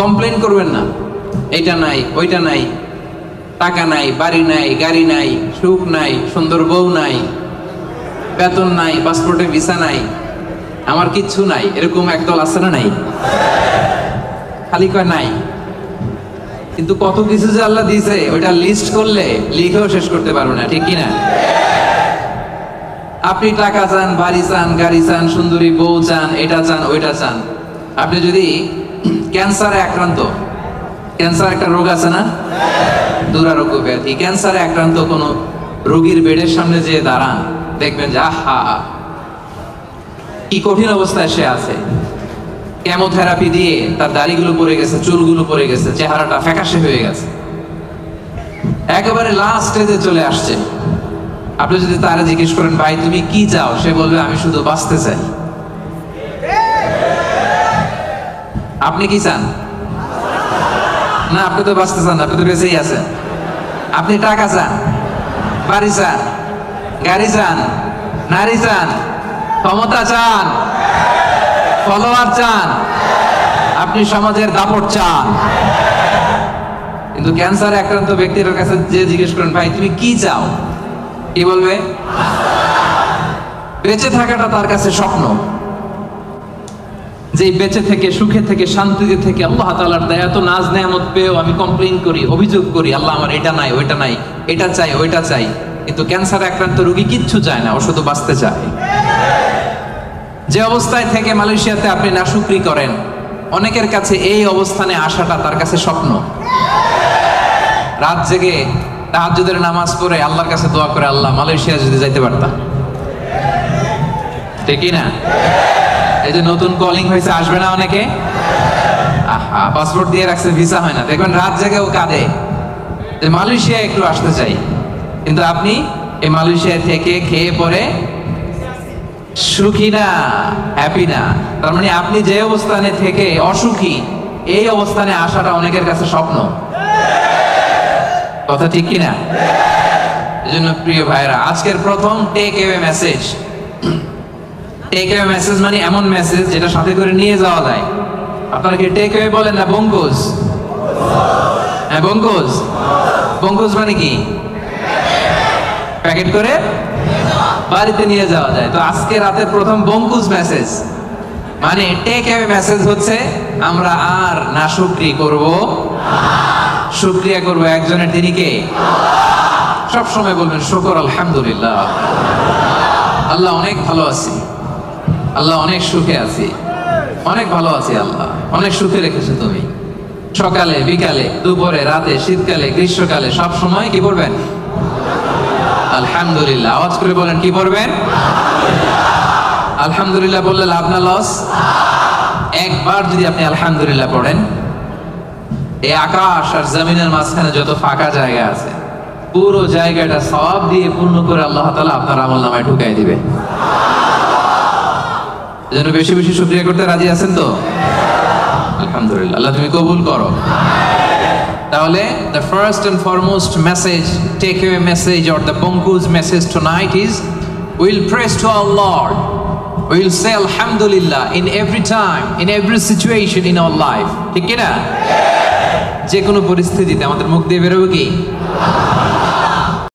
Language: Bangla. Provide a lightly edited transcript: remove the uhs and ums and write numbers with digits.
কমপ্লেন করবেন না, এইটা নাই ওইটা নাই, টাকা নাই, বাড়ি নাই, গাড়ি নাই, সুখ নাই, সুন্দর বউ নাই, বেতন নাই, পাসপোর্টে ভিসা নাই, আমার কিচ্ছু নাই, এরকম একদল আছে না? নাই, খালি কয় নাই। কিন্তু কত কিছু যে আল্লাহ দিয়েছে ওইটা লিস্ট করলে লিখেও শেষ করতে পারবো না, ঠিক কিনা? আপনি টাকা চান, বাড়ি চান, গাড়ি চান, সুন্দরী বউ চান, এটা চান ওইটা চান। আপনি যদি ক্যান্সারে আক্রান্ত, ক্যান্সার একটা রোগ আছে না, দুরারোগ্য ব্যাধি, ক্যান্সারে আক্রান্ত কোন রোগীর বেডের সামনে যে দাঁড়ান, দেখবেন যে আহা কি কঠিন অবস্থায় সে আছে। কেমোথেরাপি দিয়ে তার দাড়িগুলো পড়ে গেছে, চুলগুলো পড়ে গেছে, চেহারাটা ফ্যাকাশে হয়ে গেছে, একেবারে লাস্ট স্টেজে চলে আসছে। আপনি যদি তারা জিজ্ঞেস করেন ভাই তুমি কি চাও, সে বলবে আমি শুধু বাঁচতে চাই। আপনি কি চান? না, আপনি তো বাঁচতে চান, আপনি তো বেঁচেই আছেন। আপনি টাকা চান, বাড়ি চান, গাড়ি চান, নারী চান, ক্ষমতা চান, ফলোয়ার চান, আপনি সমাজের দাপট চান। কিন্তু ক্যান্সারে আক্রান্ত ব্যক্তির কাছে যে জিজ্ঞেস করেন ভাই তুমি কি চাও, কি বলবে? বেঁচে থাকাটা তার কাছে স্বপ্ন। যে বেঁচে থেকে, সুখে থেকে, শান্তিতে থেকে আল্লাহ তাআলার দয়া তো নাজ নেয়ামত পেয়েও আমি কমপ্লেইন করি, অভিযোগ করি, আল্লাহ আমার এটা নাই ওইটা নাই, এটা চাই ওইটা চাই। কিন্তু ক্যান্সারে আক্রান্ত রোগী কিচ্ছু চায় না, ও শুধু বাঁচতে চায়। যে অবস্থায় থেকে মালয়েশিয়াতে আপনি নাশুকরি করেন, অনেকের কাছে এই অবস্থানে আসাটা তার কাছে স্বপ্ন। রাত জেগে তাহাজ্জুদের নামাজ পড়ে আল্লাহর কাছে দোয়া করে, আল্লাহ মালয়েশিয়া যদি যাইতে পারতাম, ঠিক না? এই যে নতুন কলিং হয়েছে, আসবে না অনেকে? আহা, পাসপোর্ট দিয়ে রাখছে, ভিসা হয় না, দেখবেন রাত জেগে ও কাঁদে যে মালয়েশিয়া একটু আসতে চাই। কিন্তু আপনি এই মালয়েশিয়া থেকে খেয়ে পরে সুখী না, হ্যাপি না। তার মানে আপনি যে অবস্থানে থেকে অসুখী, এই অবস্থানে আসাটা অনেকের কাছে স্বপ্ন। কথা ঠিক কিনা? এজন্য প্রিয় ভাইরা, আজকের প্রথম take away message. Take away message মানে এমন মেসেজ যেটা সাথে করে নিয়ে যাওয়া যায়। আপনারা কি টেক অ্যাওয়ে বলেন না বঙ্কুজ? হ্যাঁ, বঙ্কুজ। বঙ্কুজ মানে কি? প্যাকেট করে বাড়িতে নিয়ে যাওয়া যায়। তো আজকে রাতের প্রথম বঙ্কুজ মেসেজ মানে টেক অ্যাওয়ে মেসেজ হচ্ছে আমরা আর নাশুকরি করব, শুকরিয়া করব একজনের, তিনি কে? সব সময় বলবেন শুকর আলহামদুলিল্লাহ, আল্লাহ অনেক ভালো আছি, আল্লাহ অনেক সুখে আছি, অনেক ভালো আছি, আল্লাহ অনেক সুখে রেখেছে তুমি। সকালে, বিকালে, দুপুরে, রাতে, শীতকালে, গ্রীষ্মকালে, সব সময় কি বলবেন? আলহামদুলিল্লাহ। আওয়াজ করে বলেন, কি বলবেন? আলহামদুলিল্লাহ বললে লাভ না লস? একবার যদি আপনি আলহামদুলিল্লাহ পড়েন, এই আকাশ আর জমিনের মাঝখানে যত ফাঁকা জায়গা আছে, পুরো জায়গাটা সওয়াব দিয়ে পূর্ণ করে আল্লাহ তাআলা আপনার আমলনামায় ঢুকাই দিবে। এজন্য বেশি বেশি শুকরিয়া করতে রাজি আছেন তো? আলহামদুলিল্লাহ, আল্লাহ তুমি কবুল করো। তাহলে the first and foremost message, takeaway message or the Bongku's message tonight is we'll praise to our Lord. We'll say alhamdulillah in every time, in every situation in our life. ঠিক কি না? যে কোনো পরিস্থিতিতে আমাদের মুখ দিয়ে বেরোবে কি?